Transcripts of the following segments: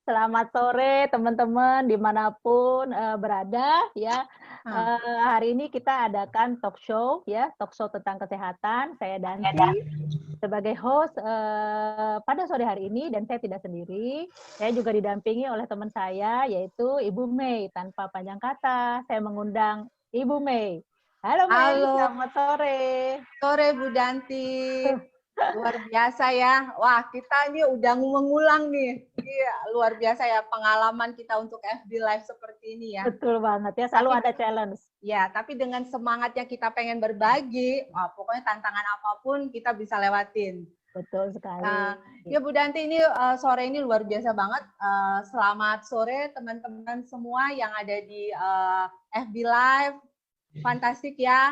Selamat sore teman-teman dimanapun berada ya. Hari ini kita adakan talk show ya, talk show tentang kesehatan. Saya Danti sebagai host pada sore hari ini dan saya tidak sendiri. Saya juga didampingi oleh teman saya yaitu Ibu Mei. Tanpa panjang kata, saya mengundang Ibu Mei. Halo Mei, Halo, selamat sore. sore Bu Danti. Luar biasa ya. Wah, kita ini udah mengulang nih. Iya, luar biasa ya pengalaman kita untuk FB Live seperti ini ya. Betul banget ya, selalu ada challenge. Ya, tapi dengan semangatnya kita pengen berbagi, wah, pokoknya tantangan apapun kita bisa lewatin. Betul sekali. Ya Bu Danti, ini sore ini luar biasa banget. Selamat sore teman-teman semua yang ada di FB Live. Fantastik ya.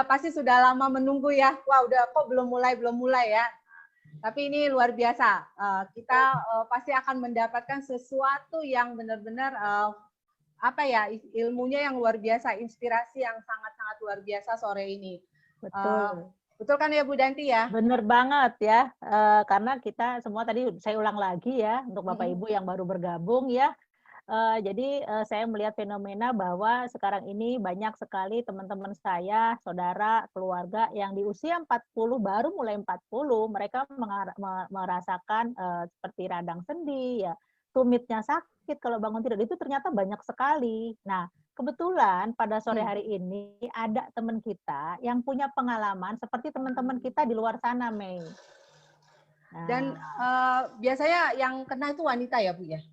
Pasti sudah lama menunggu ya. Wah, udah kok belum mulai ya. Tapi ini luar biasa. Kita pasti akan mendapatkan sesuatu yang benar-benar ilmunya yang luar biasa, inspirasi yang sangat-sangat luar biasa sore ini. Betul. Betul kan ya Bu Danti ya? Bener banget ya. Karena kita semua tadi saya ulang lagi ya untuk Bapak Ibu yang baru bergabung ya. Jadi saya melihat fenomena bahwa sekarang ini banyak sekali teman-teman saya, saudara, keluarga yang di usia 40, baru mulai 40, mereka merasakan seperti radang sendi, ya, tumitnya sakit kalau bangun tidur, itu ternyata banyak sekali. Nah, kebetulan pada sore hari ini ada teman kita yang punya pengalaman seperti teman-teman kita di luar sana, Mei. Nah. Dan biasanya yang kena itu wanita ya, Bu ya?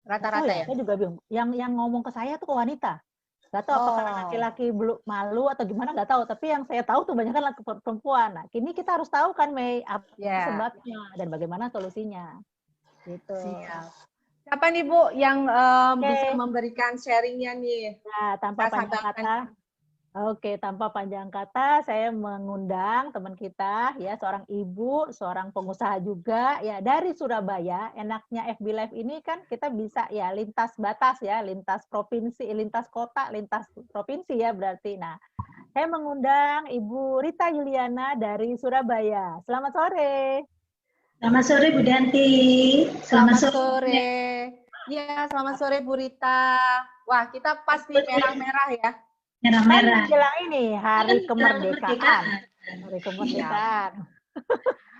Rata-rata ya? Saya juga bingung. Yang ngomong ke saya tuh wanita. Gak tahu apa karena laki-laki malu atau gimana, gak tahu. Tapi yang saya tahu tuh banyak kan laki perempuan. Nah, kini kita harus tahu kan, Mei, apa sebabnya dan bagaimana solusinya. Gitu. Siap. Siapa nih Bu yang bisa memberikan sharingnya nih? Nah, tanpa panjang kata. Oke, tanpa panjang kata, saya mengundang teman kita, ya, seorang ibu, seorang pengusaha juga, ya, dari Surabaya. Enaknya FB Live ini kan kita bisa ya lintas batas ya, lintas provinsi, lintas kota, lintas provinsi ya berarti. Nah, saya mengundang Ibu Rita Yuliana dari Surabaya. Selamat sore. Selamat sore Bu Danti. Selamat sore. Ya, selamat sore Bu Rita. Wah, kita pasti merah-merah ya. Kan Merah-merah. menjelang ini hari kemerdekaan. Hari kemerdekaan.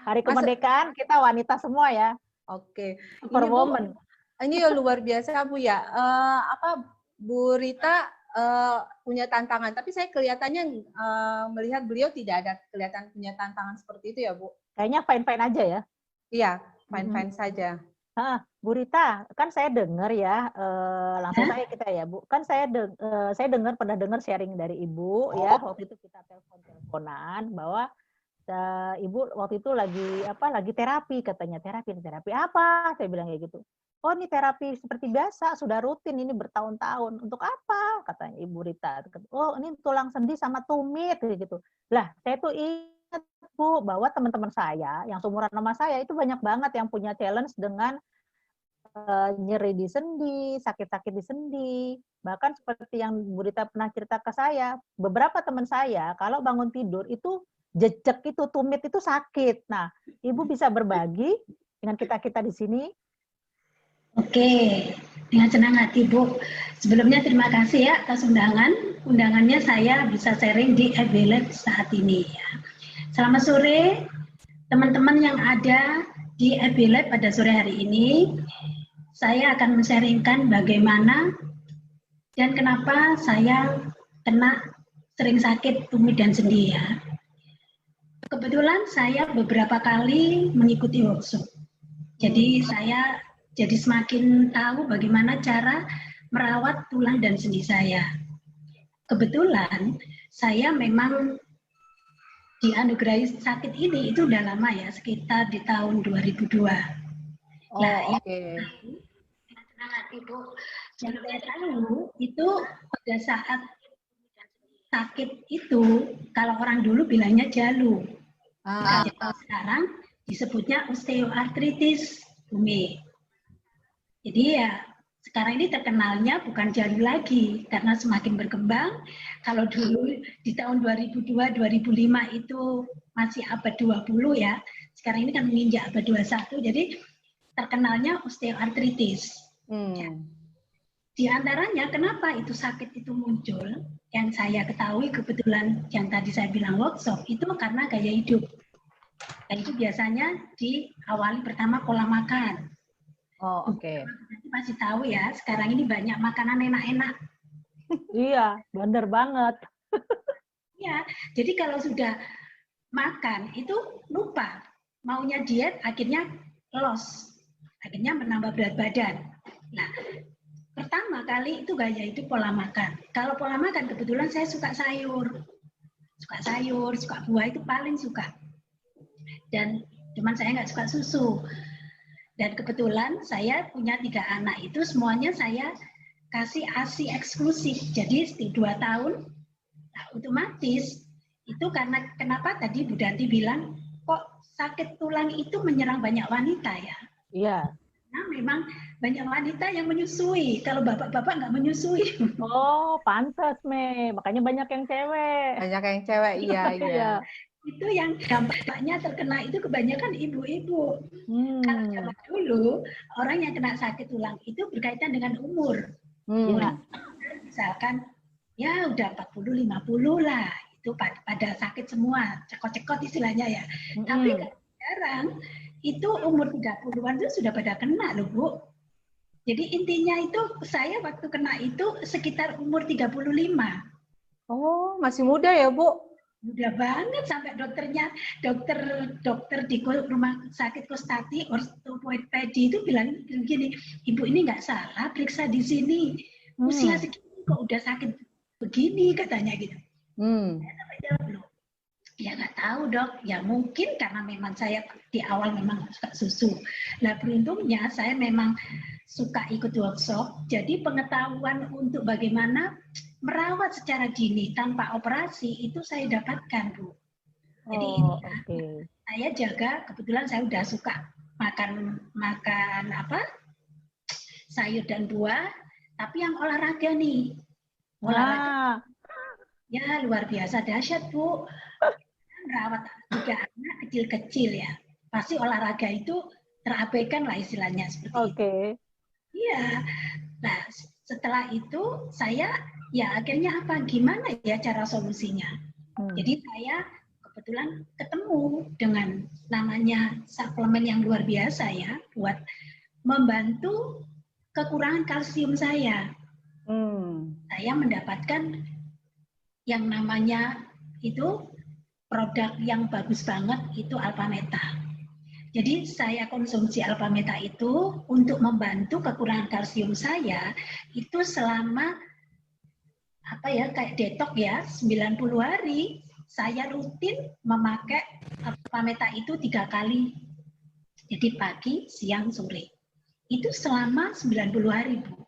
Hari kemerdekaan kita wanita semua ya. Oke. Superwoman. Ini luar biasa Bu ya. Bu Rita punya tantangan, tapi saya kelihatannya melihat beliau tidak ada kelihatan punya tantangan seperti itu ya Bu. Kayaknya fine-fine aja ya. Iya, fine-fine saja. Bu Rita, kan saya dengar ya, langsung saya kita ya Bu, kan saya pernah dengar sharing dari Ibu ya, waktu itu kita telepon-teleponan bahwa Ibu waktu itu lagi terapi katanya, terapi apa? Saya bilang kayak gitu. Oh, ini terapi seperti biasa, sudah rutin ini bertahun-tahun. Untuk apa? Katanya Ibu Rita. Oh, ini tulang sendi sama tumit gitu. Lah, saya tuh ingat Bu bahwa teman-teman saya yang seumuran sama saya itu banyak banget yang punya challenge dengan nyeri di sendi, sakit-sakit di sendi. Bahkan seperti yang Bu Rita pernah cerita ke saya, beberapa teman saya kalau bangun tidur itu jejak itu, tumit itu sakit. Nah, Ibu bisa berbagi dengan kita-kita di sini? Oke, dengan senang hati Bu. Sebelumnya terima kasih ya atas undangannya saya bisa sharing di FB Live saat ini ya. Selamat sore teman-teman yang ada di FB Live pada sore hari ini. Saya akan men-sharingkan bagaimana dan kenapa saya kena sering sakit tumit dan sendi ya. Kebetulan saya beberapa kali mengikuti workshop. Jadi saya jadi semakin tahu bagaimana cara merawat tulang dan sendi saya. Kebetulan saya memang dianugerahi sakit ini itu udah lama ya, sekitar di tahun 2002. Ibu, yang saya tahu itu pada saat sakit itu, kalau orang dulu bilangnya jalu. Sekarang disebutnya osteoartritis, Bumi. Jadi ya sekarang ini terkenalnya bukan jalu lagi karena semakin berkembang. Kalau dulu di tahun 2002, 2005 itu masih abad 20 ya. Sekarang ini kan menginjak abad 21. Jadi terkenalnya osteoartritis. Ya. Di antaranya kenapa itu sakit itu muncul, yang saya ketahui kebetulan yang tadi saya bilang workshop itu karena gaya hidup. Dan itu biasanya diawali pertama pola makan. Oh, oke. Masih tahu ya, sekarang ini banyak makanan enak-enak. Iya, bener banget. Ya, jadi kalau sudah makan itu lupa maunya diet, akhirnya loss, akhirnya menambah berat badan. Nah, pertama kali itu gaya itu pola makan. Kalau pola makan kebetulan saya suka sayur, suka buah itu paling suka. Dan cuman saya nggak suka susu. Dan kebetulan saya punya 3 anak itu semuanya saya kasih ASI eksklusif. Jadi setiap 2 tahun, nah, otomatis itu karena kenapa tadi Bu Danti bilang kok sakit tulang itu menyerang banyak wanita ya? Iya. Nah memang banyak wanita yang menyusui. Kalau bapak-bapak nggak menyusui. Oh, pantas, Me. Makanya banyak yang cewek. Banyak yang cewek, iya. Itu yang dampaknya terkena itu kebanyakan ibu-ibu. Kalau zaman dulu, orang yang kena sakit tulang itu berkaitan dengan umur. Ya. Misalkan, ya udah 40-50 lah. Itu pada sakit semua, cekot-cekot istilahnya ya. Tapi sekarang, itu umur 30-an itu sudah pada kena loh, Bu. Jadi intinya itu, saya waktu kena itu sekitar umur 35. Oh, masih muda ya, Bu? Mudah banget, sampai dokter di rumah sakit Kostati ortopedi itu bilang gini, ibu ini nggak salah periksa di sini, usia segini kok udah sakit begini katanya gitu. Saya sampai jawab loh, ya nggak tahu dok, ya mungkin karena memang saya di awal memang suka susu. Nah beruntungnya saya memang suka ikut workshop, jadi pengetahuan untuk bagaimana merawat secara dini tanpa operasi itu saya dapatkan, Bu. Jadi saya jaga, kebetulan saya udah suka makan sayur dan buah, tapi yang olahraga nih. Olahraga. Ya luar biasa dahsyat, Bu. Merawat 3 anak kecil-kecil ya. Pasti olahraga itu terabaikan lah istilahnya seperti itu. Iya. Nah, setelah itu saya ya akhirnya apa? Gimana ya cara solusinya? Jadi saya kebetulan ketemu dengan namanya suplemen yang luar biasa ya buat membantu kekurangan kalsium saya. Saya mendapatkan yang namanya itu produk yang bagus banget itu Alpameta. Jadi saya konsumsi Alpameta itu untuk membantu kekurangan kalsium saya itu selama kayak detok ya 90 hari saya rutin memakai Alpameta itu 3 kali. Jadi pagi, siang, sore. Itu selama 90 hari, Bu.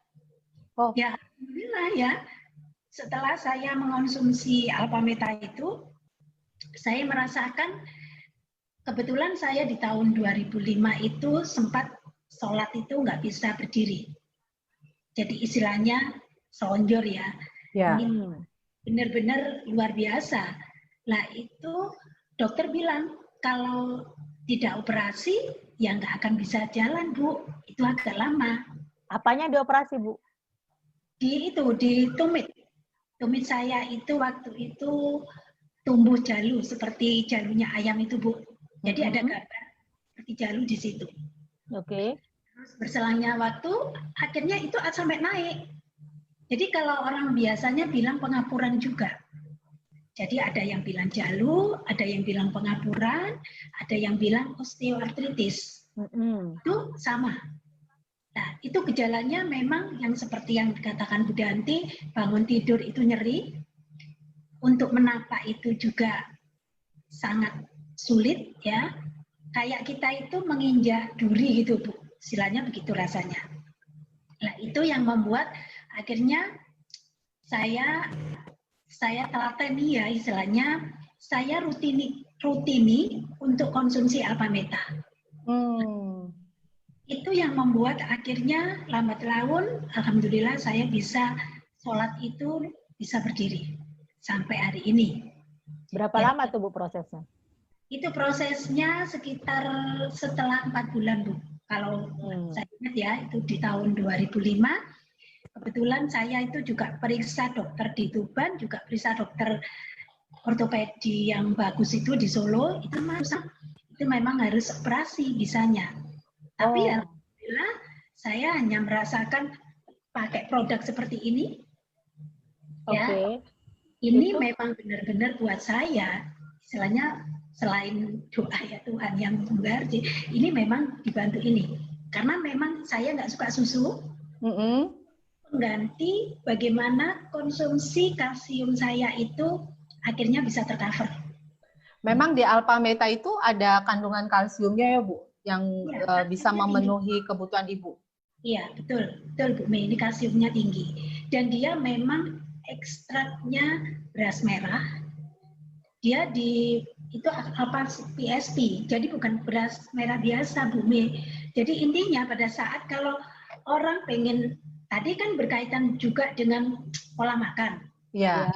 Ya alhamdulillah ya. Setelah saya mengonsumsi Alpameta itu saya merasakan kebetulan saya di tahun 2005 itu sempat sholat itu nggak bisa berdiri. Jadi istilahnya selonjor ya. Ini benar-benar luar biasa. Nah itu dokter bilang kalau tidak operasi ya nggak akan bisa jalan, Bu. Itu agak lama. Apanya dioperasi, Bu? Di tumit. Tumit saya itu waktu itu tumbuh jalu seperti jalunya ayam itu, Bu. Jadi ada gambar seperti jalu di situ. Terus berselangnya waktu, akhirnya itu sampai naik. Jadi kalau orang biasanya bilang pengapuran juga. Jadi ada yang bilang jalu, ada yang bilang pengapuran, ada yang bilang osteoartritis. Itu sama. Nah, itu gejalanya memang yang seperti yang dikatakan Bu Danti, bangun tidur itu nyeri. Untuk menapak itu juga sangat sulit ya, kayak kita itu menginjak duri gitu Bu, istilahnya begitu rasanya. Nah itu yang membuat akhirnya saya telateni ya istilahnya, saya rutini untuk konsumsi Alpameta. Itu yang membuat akhirnya lambat laun, alhamdulillah saya bisa sholat itu bisa berdiri sampai hari ini. Berapa lama tuh Bu prosesnya? Itu prosesnya sekitar setelah 4 bulan, Bu. Kalau saya ingat ya, itu di tahun 2005, kebetulan saya itu juga periksa dokter di Tuban, juga periksa dokter ortopedi yang bagus itu di Solo, itu memang harus operasi bisanya. Tapi alhamdulillah saya hanya merasakan pakai produk seperti ini, ya. Ini memang benar-benar buat saya, istilahnya selain doa ya Tuhan yang berarti, ini memang dibantu ini. Karena memang saya nggak suka susu, mengganti bagaimana konsumsi kalsium saya itu akhirnya bisa tercover. Memang di Alpha Meta itu ada kandungan kalsiumnya ya Bu, yang ya, bisa memenuhi kebutuhan Ibu. Iya, betul Bu Mei, ini kalsiumnya tinggi. Dan dia memang ekstraknya beras merah, dia itu Alpha PSP, jadi bukan beras merah biasa Bu Mei. Jadi intinya pada saat kalau orang pengen, tadi kan berkaitan juga dengan pola makan. Iya.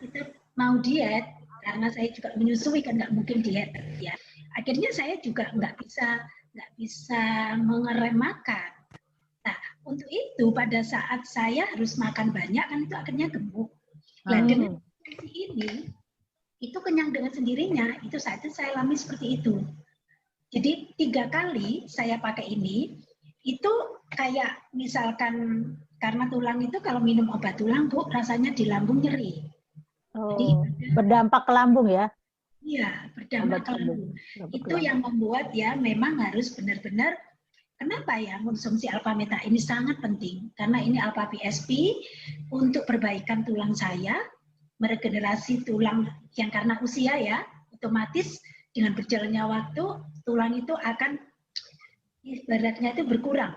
Kita mau diet, karena saya juga menyusui kan nggak mungkin diet ya. Akhirnya saya juga nggak bisa mengerem makan. Nah, untuk itu pada saat saya harus makan banyak kan itu akhirnya gemuk. Nah, dengan ini itu kenyang dengan sendirinya, itu saat itu saya alami seperti itu. Jadi 3 kali saya pakai ini, itu kayak misalkan karena tulang itu kalau minum obat tulang Bu, rasanya di lambung nyeri. Jadi, berdampak ke lambung ya? Iya, berdampak ke lambung. Itu yang membuat ya memang harus benar-benar, kenapa ya konsumsi Alpha Meta ini sangat penting, karena ini Alpha PSP untuk perbaikan tulang saya, meregenerasi tulang yang karena usia ya, otomatis dengan berjalannya waktu tulang itu akan ibaratnya itu berkurang.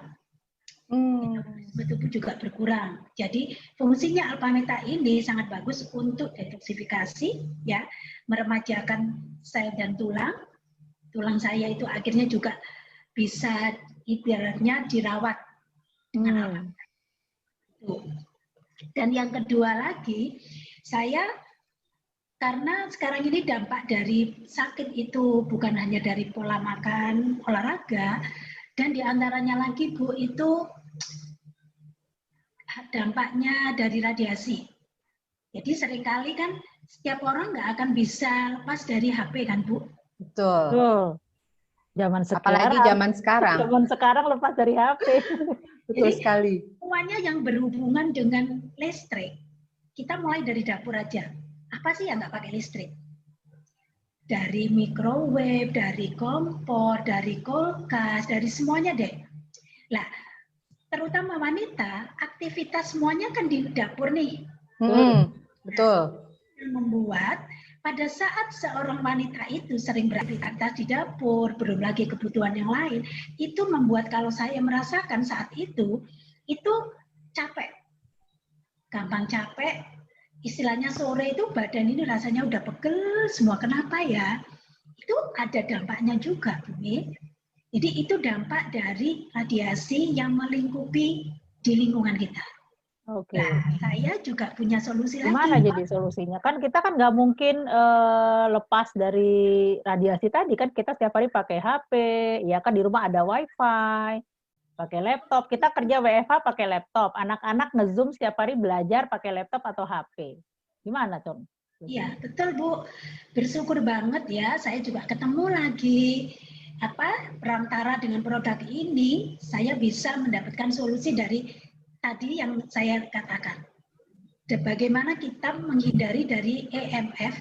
Tubuh juga berkurang. Jadi fungsinya Alpha Meta ini sangat bagus untuk detoksifikasi, ya, meremajakan sel dan tulang. Tulang saya itu akhirnya juga bisa ibaratnya dirawat dengan Alpha Meta. Dan yang kedua lagi, saya karena sekarang ini dampak dari sakit itu bukan hanya dari pola makan, olahraga, dan diantaranya lagi Bu itu dampaknya dari radiasi. Jadi seringkali kan setiap orang nggak akan bisa lepas dari HP kan Bu? Betul. Zaman sekarang. Apalagi zaman sekarang. Zaman sekarang lepas dari HP. Betul sekali. Semuanya yang berhubungan dengan listrik. Kita mulai dari dapur aja. Apa sih yang nggak pakai listrik? Dari microwave, dari kompor, dari kulkas, dari semuanya deh. Lah, terutama wanita, aktivitas semuanya kan di dapur nih. Betul. Yang membuat pada saat seorang wanita itu sering beraktivitas di dapur, belum lagi kebutuhan yang lain, itu membuat kalau saya merasakan saat itu capek. Gampang capek, istilahnya sore itu badan ini rasanya udah pegel semua. Kenapa ya? Itu ada dampaknya juga, Bumi. Jadi itu dampak dari radiasi yang melingkupi di lingkungan kita. Oke. Nah, saya juga punya solusi lagi. Gimana jadi solusinya? Kan kita kan nggak mungkin lepas dari radiasi tadi kan, kita setiap hari pakai HP, ya kan di rumah ada WiFi, pakai laptop. Kita kerja WFH pakai laptop. Anak-anak nge-Zoom setiap hari belajar pakai laptop atau HP. Gimana, Tom? Iya, betul Bu. Bersyukur banget ya, saya juga ketemu lagi perantara dengan produk ini, saya bisa mendapatkan solusi dari tadi yang saya katakan. Bagaimana kita menghindari dari EMF,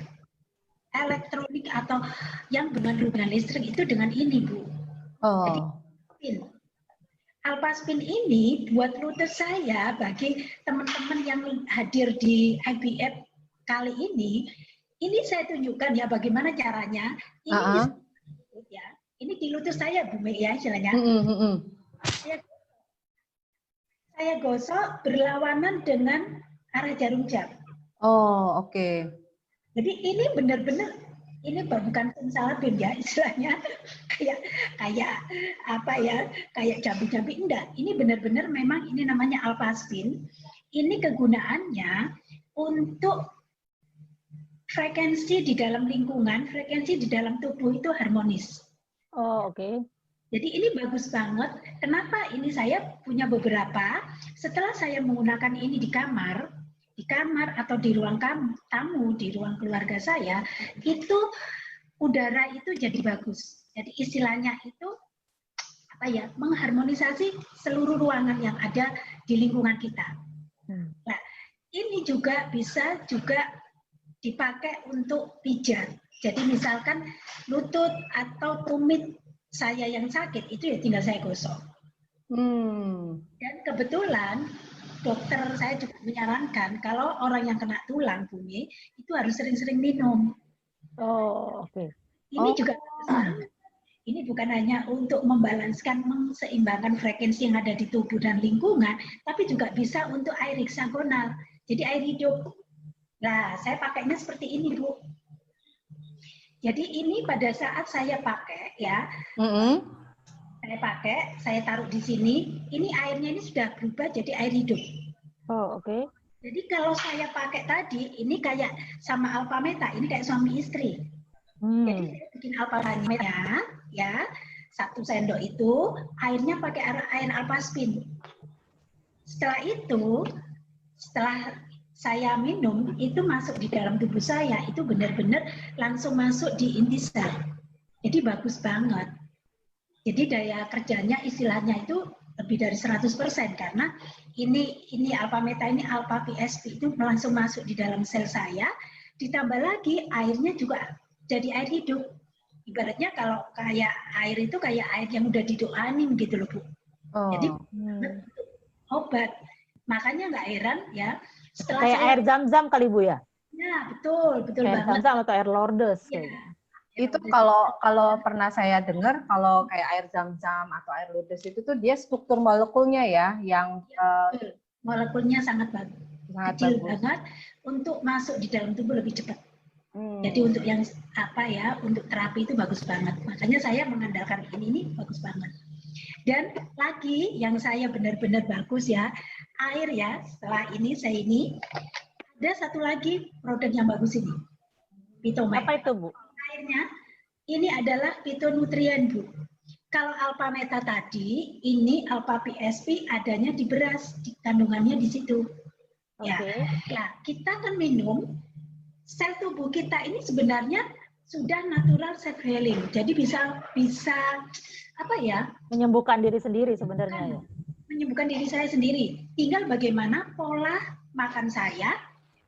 elektronik atau yang berhubungan listrik itu dengan ini, Bu. Jadi, Alpha Spin ini buat rute saya bagi teman-teman yang hadir di IBF kali ini saya tunjukkan ya bagaimana caranya. Ini ya, ini di lutut saya, Bu Mei ya, istilahnya. Saya gosok berlawanan dengan arah jarum jam. Oke. Jadi ini benar-benar, ini bukan simsalabim ya istilahnya, kayak jambi-jambi, enggak. Ini benar-benar memang ini namanya Alpha Spin. Ini kegunaannya untuk frekuensi di dalam lingkungan, frekuensi di dalam tubuh itu harmonis. Oke. Jadi ini bagus banget. Kenapa ini saya punya beberapa, setelah saya menggunakan ini di kamar atau di ruang tamu, di ruang keluarga saya, itu udara itu jadi bagus. Jadi istilahnya itu apa ya, mengharmonisasi seluruh ruangan yang ada di lingkungan kita. Nah, ini juga bisa juga dipakai untuk pijat. Jadi misalkan lutut atau tumit saya yang sakit itu ya tinggal saya gosok. Dan kebetulan dokter saya juga menyarankan kalau orang yang kena tulang, Bumi, itu harus sering-sering minum. Oh, oke. Ini juga ini bukan hanya untuk membalanskan, menseimbangkan frekuensi yang ada di tubuh dan lingkungan, tapi juga bisa untuk air heksagonal. Jadi air hidup. Nah, saya pakainya seperti ini, Bu. Jadi ini pada saat saya pakai ya, saya taruh di sini, ini airnya ini sudah berubah jadi air hidup. Oh, oke. Jadi kalau saya pakai tadi, ini kayak sama Alpha Meta, ini kayak suami istri. Jadi saya bikin Alpha Meta, ya, 1 sendok itu, airnya pakai air Alpha Spin. Setelah itu, setelah saya minum, itu masuk di dalam tubuh saya, itu benar-benar langsung masuk di inti sel. Jadi bagus banget. Jadi daya kerjanya istilahnya itu lebih dari 100% karena ini Alpha Meta, ini Alpha PSP itu langsung masuk di dalam sel saya, ditambah lagi airnya juga jadi air hidup. Ibaratnya kalau kayak air itu kayak air yang udah didoanin gitu loh, Bu. Jadi obat. Makanya nggak heran ya, setelah kayak saya air zam-zam kali, Bu, ya? Ya, betul Air banget. zam-zam atau air Lourdes. Ya. Itu kalau pernah saya dengar, kalau kayak air zam-zam atau air Lourdes itu tuh dia struktur molekulnya ya, yang molekulnya sangat bagus, kecil banget untuk masuk di dalam tubuh lebih cepat. Jadi untuk yang untuk terapi itu bagus banget. Makanya saya mengandalkan ini bagus banget. Dan lagi yang saya benar-benar bagus ya, air ya. Setelah ini ada satu lagi produk yang bagus ini, Pitomed. Apa itu, Bu? Airnya ini adalah pitonutrien, Bu. Kalau Alpha Meta tadi, ini Alpha PSP adanya di beras, kandungannya di situ. Ya, kita kan minum, sel tubuh kita ini sebenarnya sudah natural self healing. Jadi bisa menyembuhkan diri sendiri sebenarnya ya. Menyembuhkan diri saya sendiri. Tinggal bagaimana pola makan saya,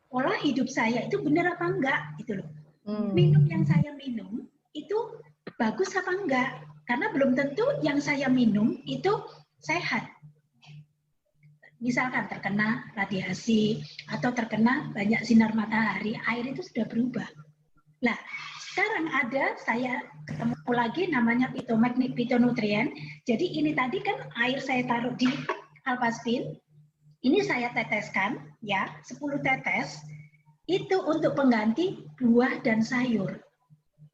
pola hidup saya itu benar apa enggak gitu loh. Minum yang saya minum itu bagus apa enggak? Karena belum tentu yang saya minum itu sehat. Misalkan terkena radiasi atau terkena banyak sinar matahari, air itu sudah berubah. Nah, sekarang saya ketemu lagi namanya pitonutrien. Jadi ini tadi kan air saya taruh di Alpha Spin. Ini saya teteskan ya, 10 tetes. Itu untuk pengganti buah dan sayur.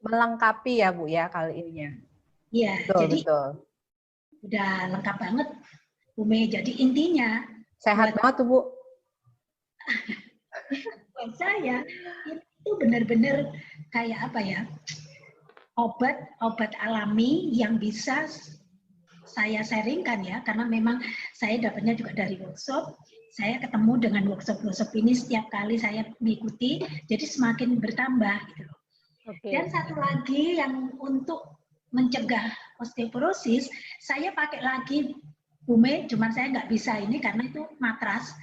Melengkapi ya, Bu ya, kali ininya. Iya, jadi udah lengkap banget, Bu Mei. Jadi intinya sehat banget tuh, Bu. Buat saya itu benar-benar kayak obat alami yang bisa saya sharingkan ya, karena memang saya dapatnya juga dari workshop. Saya ketemu dengan workshop ini setiap kali saya mengikuti, jadi semakin bertambah gitu loh. Dan satu lagi yang untuk mencegah osteoporosis, saya pakai lagi Bu Mei, cuman saya nggak bisa ini karena itu matras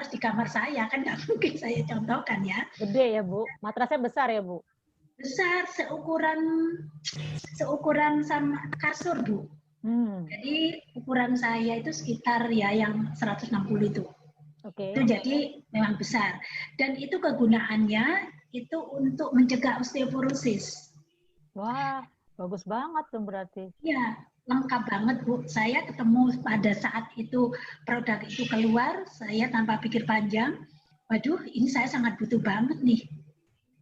di kamar saya, kan nggak mungkin saya contohkan ya. Gede ya, Bu? Matrasnya besar ya, Bu? Besar, seukuran sama kasur, Bu. Jadi ukuran saya itu sekitar ya yang 160 itu. Itu jadi memang besar. Dan itu kegunaannya itu untuk mencegah osteoporosis. Wah, bagus banget tuh berarti. Iya, lengkap banget, Bu. Saya ketemu pada saat itu produk itu keluar, saya tanpa pikir panjang, waduh ini saya sangat butuh banget nih.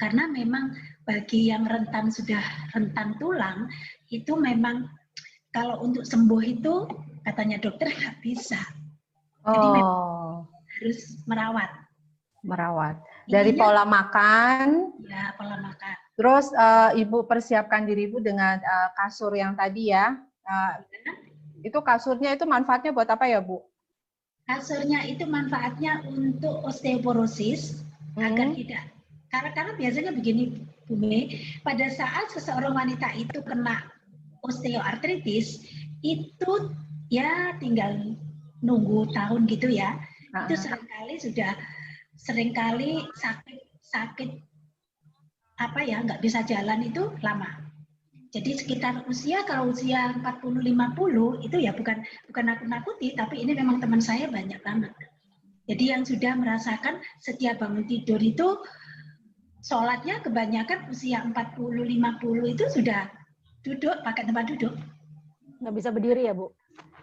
Karena memang bagi yang sudah rentan tulang, itu memang kalau untuk sembuh itu katanya dokter nggak bisa. Jadi memang harus merawat. Dari pola makan. Ya, pola makan. Terus Ibu persiapkan diri Ibu dengan kasur yang tadi ya, Itu kasurnya itu manfaatnya buat apa ya, Bu? Kasurnya itu manfaatnya untuk osteoporosis agar tidak, karena biasanya begini Bu Mei, pada saat seseorang wanita itu kena osteoartritis itu ya tinggal nunggu tahun gitu ya. Itu seringkali sakit apa ya, nggak bisa jalan itu lama. Jadi sekitar kalau usia 40-50 itu ya bukan nakut-nakuti, tapi ini memang teman saya banyak banget. Jadi yang sudah merasakan setiap bangun tidur itu sholatnya kebanyakan usia 40-50 itu sudah duduk, pakai tempat duduk. Nggak bisa berdiri ya, Bu?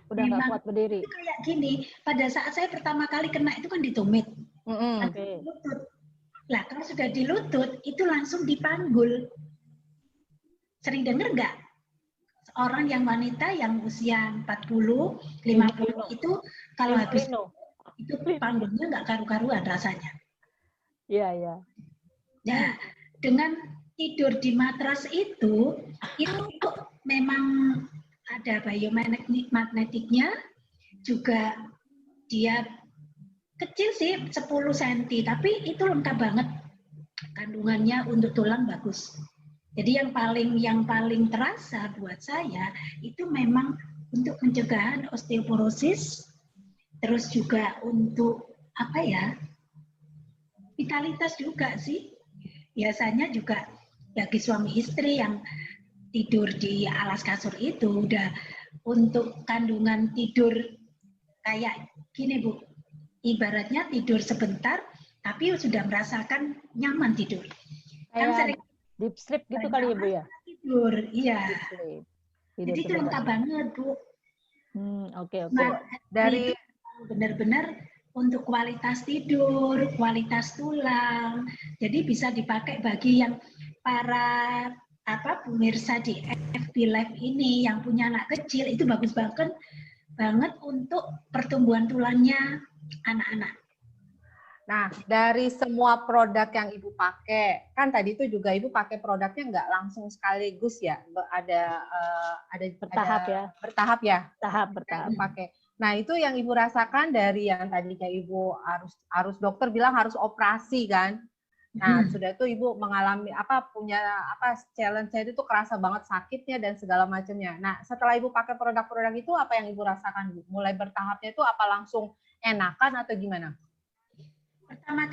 Udah nggak kuat berdiri? Itu kayak gini, pada saat saya pertama kali kena itu kan di tumit. Oke. Lutut. Lah kalau sudah di lutut, itu langsung dipanggul. Sering dengar nggak? Orang yang wanita yang usia 40, 50 itu kalau habis itu panggulnya nggak karu-karuan rasanya. Iya, iya. Nah, dengan tidur di matras itu memang ada biomagnetiknya, juga dia kecil sih 10 cm, tapi itu lengkap banget. Kandungannya untuk tulang bagus. Jadi yang paling terasa buat saya itu memang untuk pencegahan osteoporosis, terus juga untuk apa ya, vitalitas juga sih. Biasanya juga bagi suami istri yang tidur di alas kasur itu udah untuk kandungan tidur kayak gini Bu, ibaratnya tidur sebentar tapi sudah merasakan nyaman tidur. Kan sering deep sleep gitu kali ya Bu ya? Tidur, iya. Jadi itu lengkap banget Bu. Oke. Nah, dari benar-benar untuk kualitas tidur, kualitas tulang. Jadi bisa dipakai bagi yang para pemirsa di FB Live ini yang punya anak kecil, itu bagus banget untuk pertumbuhan tulangnya anak-anak. Nah, dari semua produk yang Ibu pakai, kan tadi itu juga Ibu pakai produknya nggak langsung sekaligus ya, ada bertahap ya. Bertahap ya. Bertahap. Pakai. Nah, itu yang Ibu rasakan dari yang tadinya Ibu harus dokter bilang harus operasi kan. Nah, sudah itu Ibu mengalami challenge-nya itu kerasa banget sakitnya dan segala macamnya. Nah, setelah Ibu pakai produk-produk itu apa yang Ibu rasakan, Bu? Mulai bertahapnya itu apa langsung enakan atau gimana? Pertama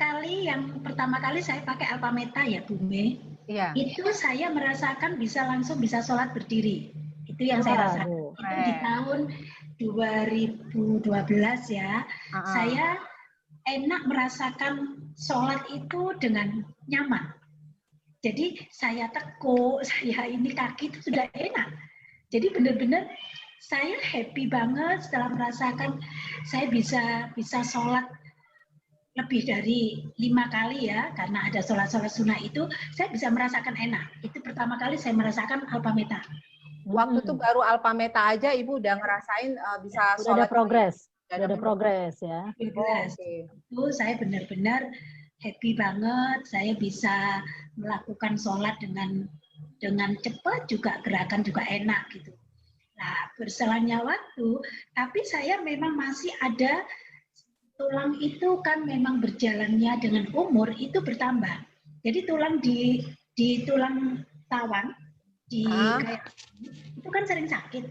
kali saya pakai Alpameta ya Bu Mei. Iya. Itu saya merasakan langsung bisa sholat berdiri. Itu yang saya rasakan. Itu di tahun 2012 ya. Saya enak merasakan sholat itu dengan nyaman. Jadi saya tekuk, kaki itu sudah enak. Jadi benar-benar saya happy banget setelah merasakan saya bisa sholat lebih dari 5 kali ya, karena ada sholat-sholat sunnah itu, saya bisa merasakan enak. Itu pertama kali saya merasakan Alpameta. Waktu itu baru Alpameta aja Ibu udah ngerasain bisa sholat. Udah ada progres ya. Itu saya benar-benar happy banget, saya bisa melakukan sholat dengan cepat, juga gerakan juga enak gitu. Nah, berselannya waktu, tapi saya memang masih ada tulang itu kan memang berjalannya dengan umur itu bertambah. Jadi tulang di tulang tawang itu kan sering sakit.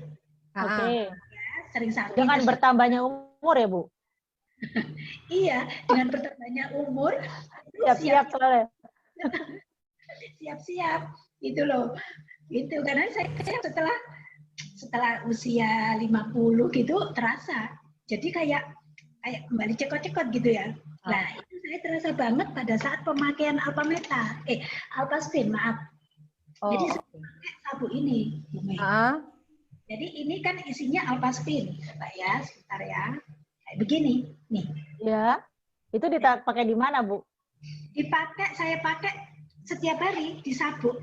Oke. Ya, sering sakit. Dengan bertambahnya umur ya Bu? Iya, dengan bertambahnya umur. Siap-siap soalnya. Siap-siap, gitu loh. Gitu, karena saya setelah usia 50 gitu terasa. Jadi kayak kembali cekot-cekot gitu ya. Nah, itu saya terasa banget pada saat pemakaian Alpaspin, maaf. Jadi saya pakai sabuk ini. Jadi ini kan isinya Alpaspin, Pak ya, sebentar ya. Kayak begini, nih. Ya, itu dipakai di mana, Bu? Saya pakai setiap hari di sabuk.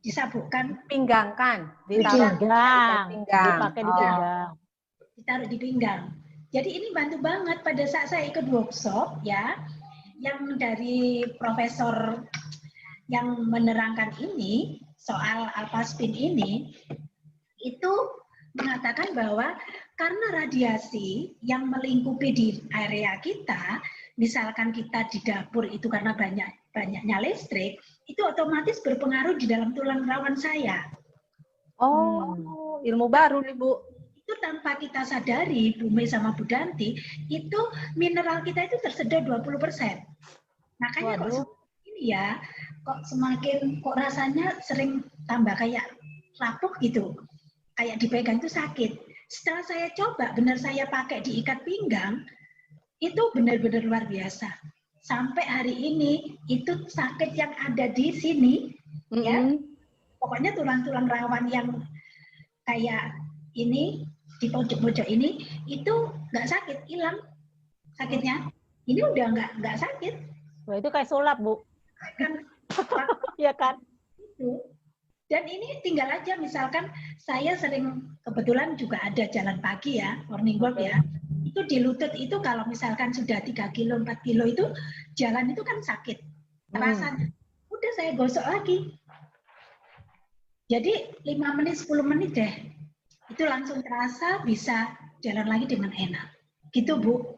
Disabukkan. Pinggang kan? Dipakai di pinggang. Ditaruh di pinggang. Jadi ini bantu banget pada saat saya ikut workshop ya, yang dari profesor yang menerangkan ini soal Alpaspin ini, itu mengatakan bahwa karena radiasi yang melingkupi di area kita, misalkan kita di dapur itu karena banyaknya listrik, itu otomatis berpengaruh di dalam tulang rawan saya. Oh, ilmu baru nih Bu. Itu tanpa kita sadari, Bu Mei sama Bu Danti, itu mineral kita itu tersedot 20%. Makanya kok ini ya, kok rasanya sering tambah kayak rapuh gitu. Kayak dipegang itu sakit. Setelah saya coba, benar saya pakai diikat pinggang, itu benar-benar luar biasa. Sampai hari ini, itu sakit yang ada di sini, ya, pokoknya tulang-tulang rawan yang kayak ini, di pojok-pojok ini, itu nggak sakit, hilang sakitnya. Ini udah nggak sakit. Wah, itu kayak sulap, Bu. Kan, Iya kan? itu. Dan ini tinggal aja, misalkan saya sering, kebetulan juga ada jalan pagi ya, morning walk ya, itu di lutut itu kalau misalkan sudah 3 kilo, 4 kilo itu, jalan itu kan sakit, rasanya. Udah saya gosok lagi. Jadi 5 menit, 10 menit deh, itu langsung terasa bisa jalan lagi dengan enak. Gitu Bu.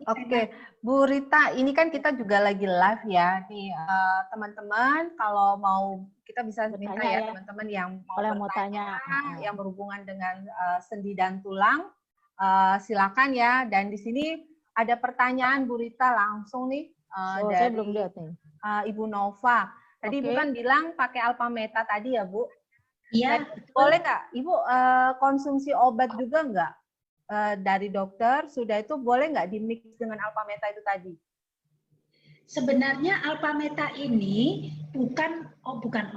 Oke, Bu Rita, ini kan kita juga lagi live ya, nih teman-teman. Kalau mau kita bisa minta ya teman-teman yang mau bertanya, yang berhubungan dengan sendi dan tulang, silakan ya. Dan di sini ada pertanyaan Bu Rita langsung nih dari saya belum lihat nih. Ibu Nova. Tadi Ibu kan bilang pakai Alpameta tadi ya Bu? Iya. Boleh nggak Ibu konsumsi obat juga nggak? Dari dokter, sudah itu boleh nggak di-mix dengan Alpameta itu tadi? Sebenarnya Alpameta ini bukan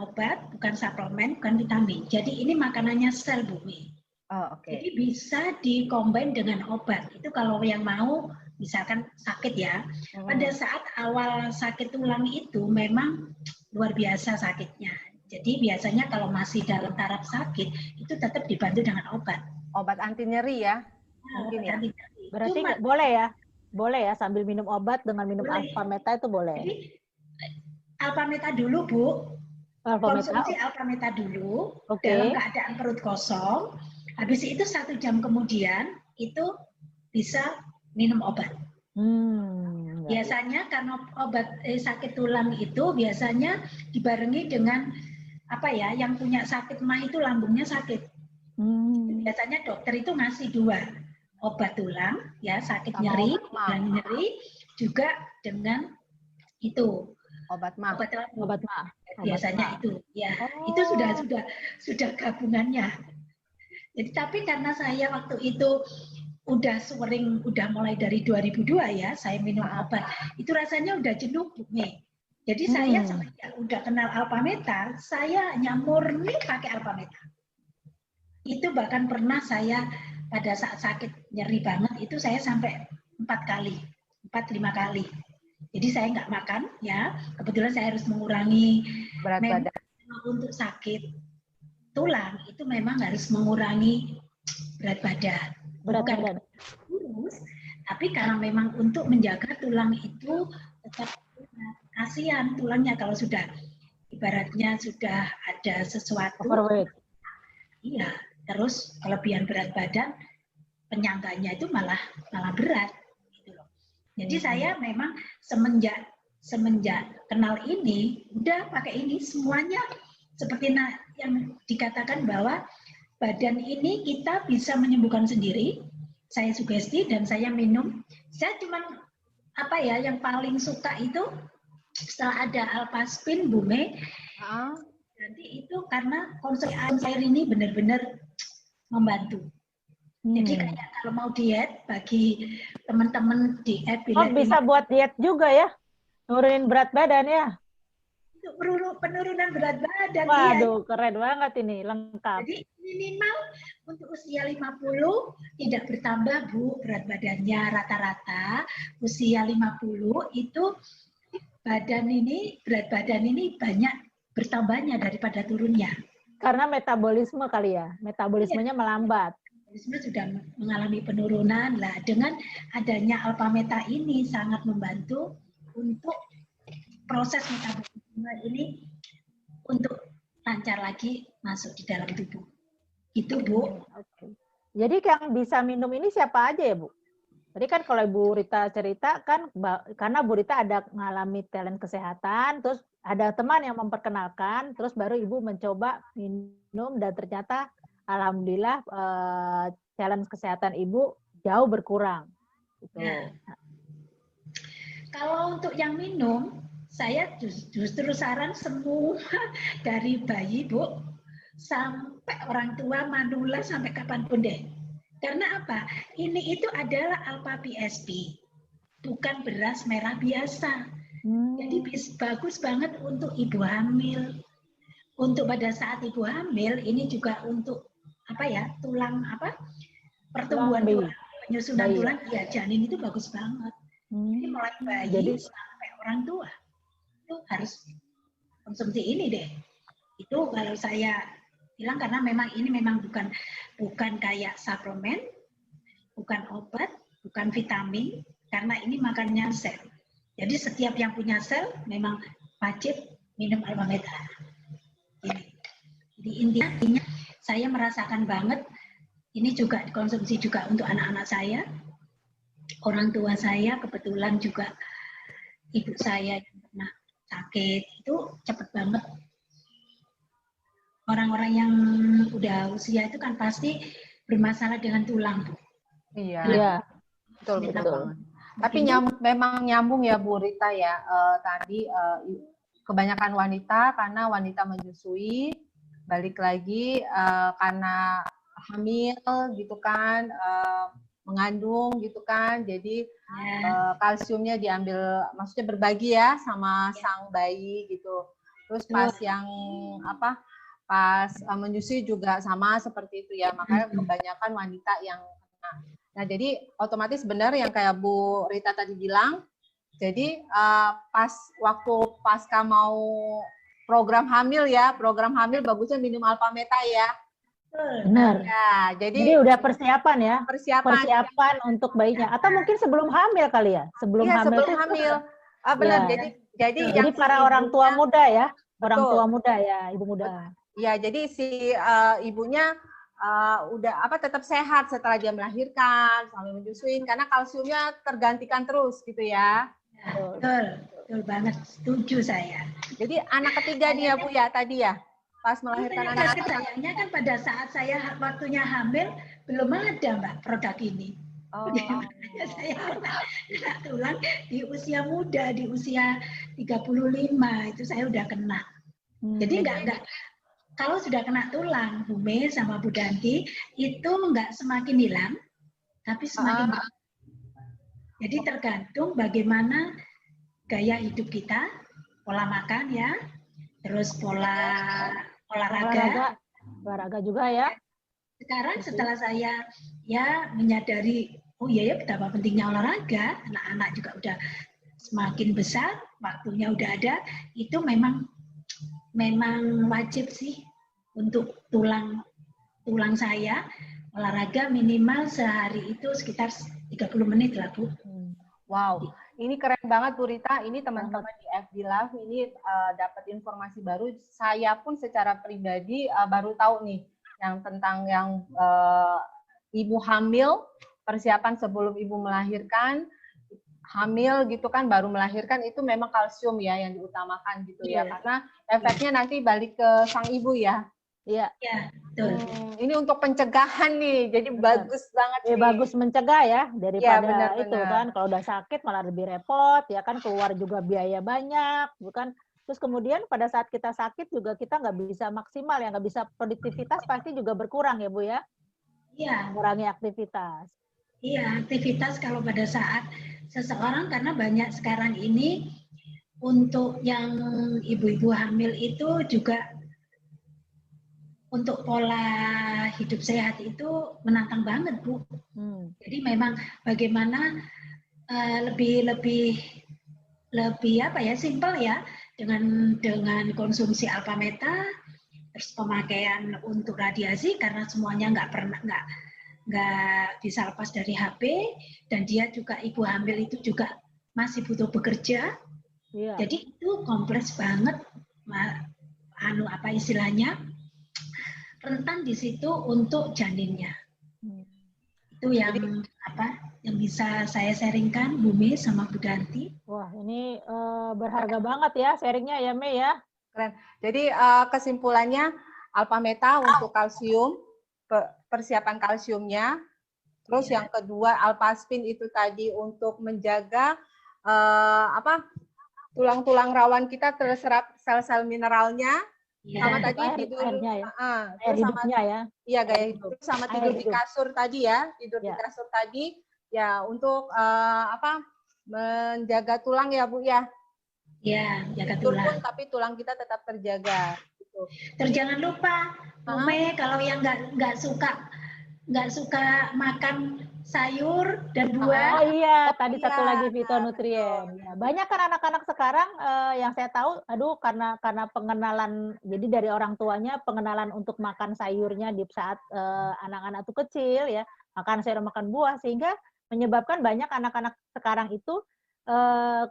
obat, bukan suplemen, bukan vitamin. Jadi ini makanannya sel, Bu Mi. Oh, oke. Jadi bisa dikombin dengan obat. Itu kalau yang mau, misalkan sakit ya. Pada saat awal sakit tulang itu memang luar biasa sakitnya. Jadi biasanya kalau masih dalam taraf sakit, itu tetap dibantu dengan obat. Obat anti nyeri ya? Mungkin ya. Berarti boleh ya? Boleh ya sambil minum obat dengan minum Alpameta itu boleh? Jadi Alpameta dulu Bu. Konsumsi Alpameta dulu dalam keadaan perut kosong. Habis itu 1 jam kemudian itu bisa minum obat. Biasanya karena obat sakit tulang itu biasanya dibarengi dengan apa ya? Yang punya sakit mah itu lambungnya sakit. Biasanya dokter itu ngasih 2. Obat tulang, ya sakit nyeri, juga dengan itu obat mah. Biasanya itu, ya itu sudah gabungannya. Jadi tapi karena saya waktu itu udah mulai dari 2002 ya, saya minum obat, itu rasanya udah jenuh Bu Mei. Jadi saya semenjak udah kenal Alpameta, saya hanya murni pakai Alpameta. Itu bahkan pernah saya pada saat sakit nyeri banget itu saya sampai 4 kali, 4-5 kali. Jadi saya nggak makan ya. Kebetulan saya harus mengurangi berat badan. Untuk sakit tulang itu memang harus mengurangi berat badan. Bukan kurus, tapi karena memang untuk menjaga tulang itu tetap kasihan tulangnya kalau sudah ibaratnya sudah ada sesuatu. Overweight. Iya. Terus kelebihan berat badan, penyangganya itu malah berat. Gitu loh. Jadi saya memang semenjak kenal ini, udah pakai ini semuanya seperti yang dikatakan bahwa badan ini kita bisa menyembuhkan sendiri. Saya sugesti dan saya minum. Saya cuma yang paling suka itu setelah ada Alpaspin, Bu Mei. Nanti itu karena konsep air ini benar-benar membantu. Jadi kayak kalau mau diet bagi teman-teman di bisa buat diet juga ya? Nurunin berat badan ya? Untuk penurunan berat badan. Waduh, keren banget ini, lengkap. Jadi minimal untuk usia 50 tidak bertambah Bu berat badannya rata-rata usia 50 itu berat badan ini banyak bertambahnya daripada turunnya. Karena metabolisme kali ya, metabolismenya melambat. Metabolisme sudah mengalami penurunan lah. Dengan adanya Alpameta ini sangat membantu untuk proses metabolisme ini untuk lancar lagi masuk di dalam tubuh. Gitu, Bu. Oke. Jadi yang bisa minum ini siapa aja ya, Bu? Tadi kan kalau Bu Rita cerita kan karena Bu Rita ada mengalami talent kesehatan, terus ada teman yang memperkenalkan, terus baru Ibu mencoba minum dan ternyata alhamdulillah challenge kesehatan Ibu jauh berkurang. Gitu. Nah, kalau untuk yang minum, saya justru saran semua dari bayi, Bu, sampai orang tua, manula, sampai kapanpun deh. Karena apa? Ini itu adalah alpha PSP, bukan beras merah biasa. Jadi bagus banget untuk ibu hamil. Untuk pada saat ibu hamil, ini juga untuk apa ya, tulang apa, pertumbuhan tulang, penyusunan tulang, ya janin itu bagus banget. Jadi mulai bayi sampai orang tua itu harus konsumsi ini deh. Itu kalau saya bilang karena memang ini memang bukan kayak suplemen, bukan obat, bukan vitamin, karena ini makannya sel. Jadi setiap yang punya sel memang wajib minum alpha beta. Jadi intinya saya merasakan banget ini juga dikonsumsi juga untuk anak-anak saya. Orang tua saya kebetulan juga ibu saya yang pernah sakit itu cepet banget. Orang-orang yang udah usia itu kan pasti bermasalah dengan tulang, Bu. Iya, betul. Tapi memang nyambung ya Bu Rita ya. Tadi kebanyakan wanita karena wanita menyusui, balik lagi karena hamil gitu kan, mengandung gitu kan, jadi kalsiumnya diambil, maksudnya berbagi ya sama sang bayi gitu. Terus pas yang apa? Pas menyusui juga sama seperti itu ya, makanya kebanyakan wanita yang kena. Nah, jadi otomatis benar yang kayak Bu Rita tadi bilang, jadi pas waktu pasca mau program hamil ya, program hamil bagusnya minum alpha meta ya. Benar. Ya, jadi udah persiapan ya, persiapan untuk bayinya, atau mungkin sebelum hamil kali ya, sebelum hamil. Benar. Ya. Jadi para orang tua muda ya, orang tua muda ya, ibu muda. Ya, jadi si ibunya udah tetap sehat setelah dia melahirkan, selalu menyusuin karena kalsiumnya tergantikan terus gitu ya. Betul banget, setuju saya. Jadi anak ketiga nih ya Bu ya tadi ya, pas melahirkan anak ketiga. Sayangnya kan pada saat saya waktunya hamil belum ada Mbak produk ini. Saya kena tulang di usia muda, di usia 35 itu saya udah kena. Jadi enggak kalau sudah kena tulang, Bu Mei sama Bu Danti, itu enggak semakin hilang, tapi semakin jadi tergantung bagaimana gaya hidup kita, pola makan ya, terus pola olahraga juga ya. Sekarang setelah saya ya menyadari, oh iya ya betapa pentingnya olahraga, anak-anak juga udah semakin besar, waktunya udah ada, itu memang wajib sih untuk tulang saya olahraga minimal sehari itu sekitar 30 menit lah Bu. Wow, ini keren banget Bu Rita. Ini teman-teman di FB Live ini dapat informasi baru. Saya pun secara pribadi baru tahu nih yang tentang yang ibu hamil, persiapan sebelum ibu melahirkan, hamil gitu kan, baru melahirkan itu memang kalsium ya yang diutamakan gitu ya, karena efeknya nanti balik ke sang ibu ya. Iya. Ini untuk pencegahan nih, jadi bagus banget nih. Bagus mencegah ya daripada itu kan, kalau udah sakit malah lebih repot ya kan, keluar juga biaya banyak, bukan? Terus kemudian pada saat kita sakit juga kita nggak bisa maksimal ya, nggak bisa, produktivitas pasti juga berkurang ya Bu ya? Iya. Mengurangi aktivitas. Iya, aktivitas kalau pada saat seseorang, karena banyak sekarang ini untuk yang ibu-ibu hamil itu juga untuk pola hidup sehat itu menantang banget Bu. Jadi memang bagaimana lebih apa ya, simpel ya, dengan konsumsi alpha meta, terus pemakaian untuk radiasi karena semuanya nggak bisa lepas dari HP, dan dia juga ibu hamil itu juga masih butuh bekerja. Jadi itu kompleks banget, apa istilahnya, rentan di situ untuk janinnya. Itu yang yang bisa saya sharingkan, Bumi sama Bu Danti. Wah, ini berharga banget ya sharingnya ya, Mei ya. Keren. Jadi kesimpulannya Alpha Meta untuk kalsium, persiapan kalsiumnya. Terus yang kedua Alpha Spin itu tadi untuk menjaga tulang-tulang rawan kita terserap sel-sel mineralnya. Ya, Sama tadi airnya ya. terus sama ya. Iya gaya hidup. Sama tidur di kasur tadi ya, tidur di kasur tadi ya untuk menjaga tulang ya Bu ya. Iya, jaga tidur tulang. pun tapi tulang kita tetap terjaga. Gitu. Terus jangan lupa, Bume, kalau yang nggak suka makan sayur dan buah. Oh iya, tadi satu lagi fitonutrien. Ya, banyak kan anak-anak sekarang yang saya tahu, aduh karena pengenalan, jadi dari orang tuanya pengenalan untuk makan sayurnya di saat anak-anak itu kecil ya, makan sayur makan buah, sehingga menyebabkan banyak anak-anak sekarang itu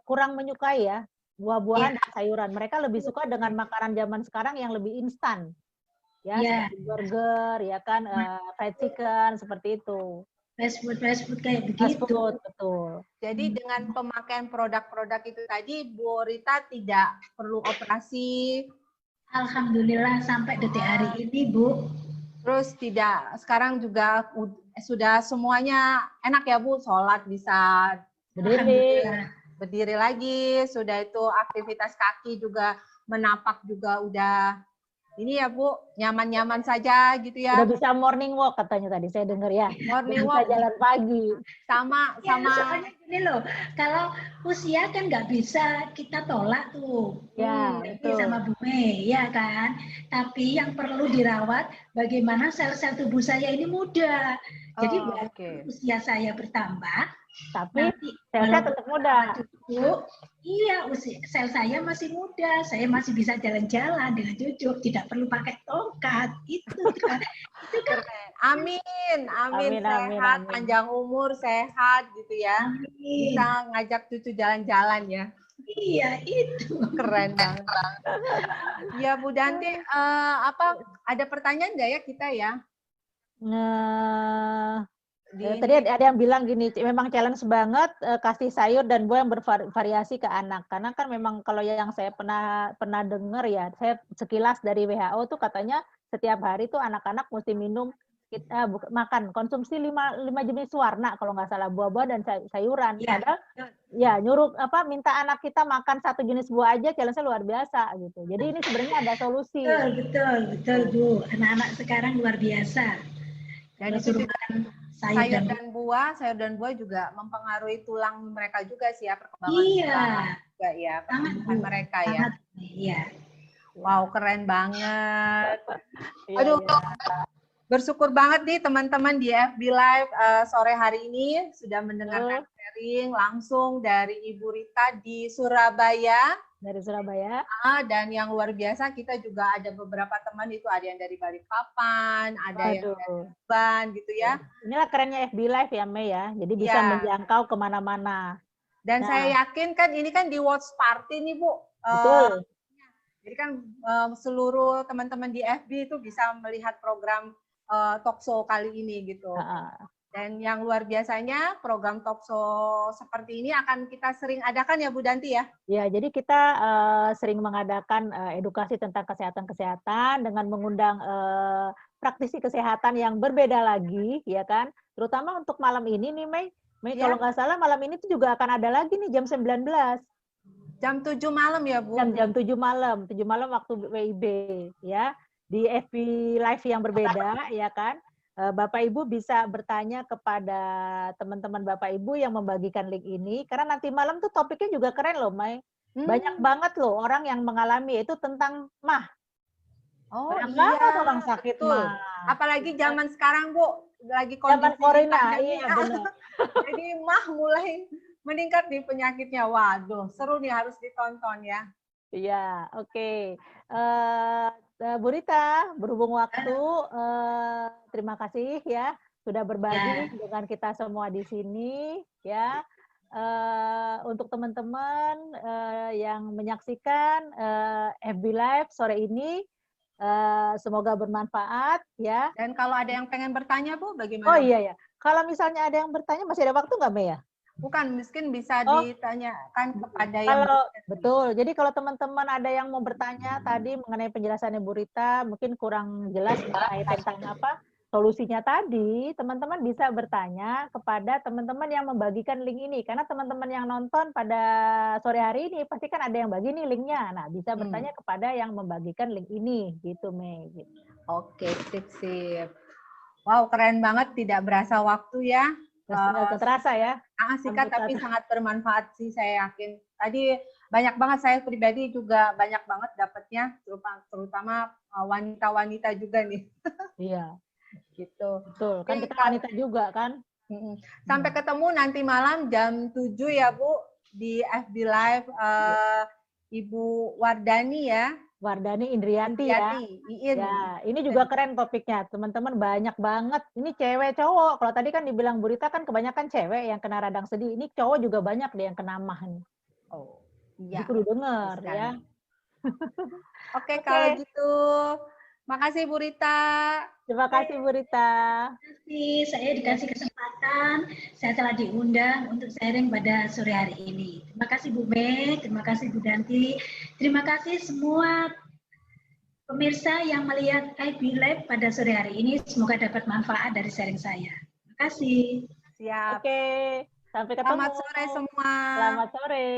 kurang menyukai ya buah-buahan dan sayuran. Mereka lebih suka dengan makanan zaman sekarang yang lebih instan. Ya, seperti burger, ya kan, fried chicken, seperti itu. Fast food kayak begitu. Fast food, betul. Jadi dengan pemakaian produk-produk itu tadi, Bu Rita tidak perlu operasi. Alhamdulillah sampai detik hari ini, Bu. Terus sekarang juga sudah semuanya enak ya Bu, sholat bisa berdiri lagi, sudah itu aktivitas kaki juga menapak juga udah ini ya Bu, nyaman-nyaman saja gitu ya. Udah bisa morning walk katanya tadi, saya dengar ya. Morning walk. Bisa jalan pagi. Sama. Soalnya gini loh, kalau usia kan nggak bisa kita tolak tuh. Ya, betul. Sama Bu Mei, ya kan. Tapi yang perlu dirawat, bagaimana sel-sel tubuh saya ini muda. Jadi usia saya bertambah, tapi sel-sel tetap muda. Iya, sel saya masih muda, saya masih bisa jalan-jalan dengan cucu, tidak perlu pakai tongkat. Itu kan. Amin. Sehat, panjang umur, sehat gitu ya. Amin. Bisa ngajak cucu jalan-jalan ya. Iya, itu. Keren banget. Ya Bu Danti, ada pertanyaan nggak ya kita ya? Tadi ada yang bilang gini, memang challenge banget kasih sayur dan buah yang bervariasi ke anak. Karena kan memang kalau yang saya pernah dengar ya, saya sekilas dari WHO tuh katanya setiap hari tuh anak-anak mesti minum makan konsumsi 5 jenis warna kalau nggak salah, buah-buah dan sayuran. Padahal ya nyuruh minta anak kita makan 1 jenis buah aja challenge-nya luar biasa gitu. Jadi ini sebenarnya ada solusi. Betul Bu. Anak-anak sekarang luar biasa. Dan itu sayur dan buah juga mempengaruhi tulang mereka juga sih ya, perkembangan tulang juga ya, pertumbuhan mereka ya. Iya. Wow, keren banget. Aduh, bersyukur banget nih teman-teman di FB Live sore hari ini sudah mendengarkan sharing langsung dari Ibu Rita di Surabaya. Dari Surabaya. Dan yang luar biasa kita juga ada beberapa teman itu, ada yang dari Balikpapan, ada yang dari Tuban gitu ya. Inilah kerennya FB Live ya Mei ya, jadi bisa menjangkau kemana-mana. Dan saya yakin kan ini kan di Watch Party nih Bu. Betul. Jadi kan seluruh teman-teman di FB itu bisa melihat program talkshow kali ini gitu. Dan yang luar biasanya program talkshow seperti ini akan kita sering adakan ya Bu Danti ya? Ya, jadi kita sering mengadakan edukasi tentang kesehatan dengan mengundang praktisi kesehatan yang berbeda lagi, ya kan? Terutama untuk malam ini nih Mei kalau nggak salah malam ini tuh juga akan ada lagi nih jam 19. Jam 7 malam ya Bu? Jam 7 malam waktu WIB ya. Di FB Live yang berbeda, ya kan? Bapak Ibu bisa bertanya kepada teman-teman Bapak Ibu yang membagikan link ini, karena nanti malam tuh topiknya juga keren loh, Mai. Banyak banget loh orang yang mengalami, itu tentang MAH. Oh orang sakit MAH. Apalagi zaman sekarang Bu, lagi kondisi corona, iya benar. Jadi MAH mulai meningkat di penyakitnya. Waduh, seru nih, harus ditonton ya. Iya, oke. Bu Rita, berhubung waktu, terima kasih ya sudah berbagi dengan kita semua di sini ya. Untuk teman-teman yang menyaksikan FB Live sore ini, Semoga bermanfaat ya. Dan kalau ada yang pengen bertanya Bu, Oh bagaimana? iya ya. Kalau misalnya ada yang bertanya masih ada waktu nggak, Mei ya? Bukan, mungkin bisa Oh, ditanyakan kepada yang kalau betul. Jadi kalau teman-teman ada yang mau bertanya tadi mengenai penjelasannya Bu Rita, mungkin kurang jelas mengenai tentang apa solusinya tadi, teman-teman bisa bertanya kepada teman-teman yang membagikan link ini. Karena teman-teman yang nonton pada sore hari ini pasti kan ada yang bagi nih linknya. Nah, bisa bertanya kepada yang membagikan link ini, gitu Mei. Gitu. Oke, sip. Wow, keren banget. Tidak berasa waktu ya. Nggak terasa ya. Singkat tapi sangat bermanfaat sih, saya yakin. Tadi banyak banget, saya pribadi juga banyak banget dapatnya, terutama wanita-wanita juga nih. Iya. Gitu. Betul, kan kita wanita juga kan. Sampai ketemu nanti malam jam 7 ya Bu, di FB Live Ibu Wardani ya. Wardani Indrianti ya. Iin. Ya, ini juga keren topiknya. Teman-teman banyak banget. Ini cewek cowok. Kalau tadi kan dibilang Burita kan kebanyakan cewek yang kena radang sedih. Ini cowok juga banyak deh yang kena mah nih. Oh, iya. Jadi kudu denger ya. Oke, kalau gitu. Makasih Bu Rita. Terima kasih Bu Rita. Terima kasih, saya dikasih kesempatan, saya telah diundang untuk sharing pada sore hari ini. Terima kasih Bu Mei, terima kasih Bu Danti, terima kasih semua pemirsa yang melihat IB Live pada sore hari ini. Semoga dapat manfaat dari sharing saya. Terima kasih. Siap. Oke, sampai ketemu. Selamat sore semua. Selamat sore.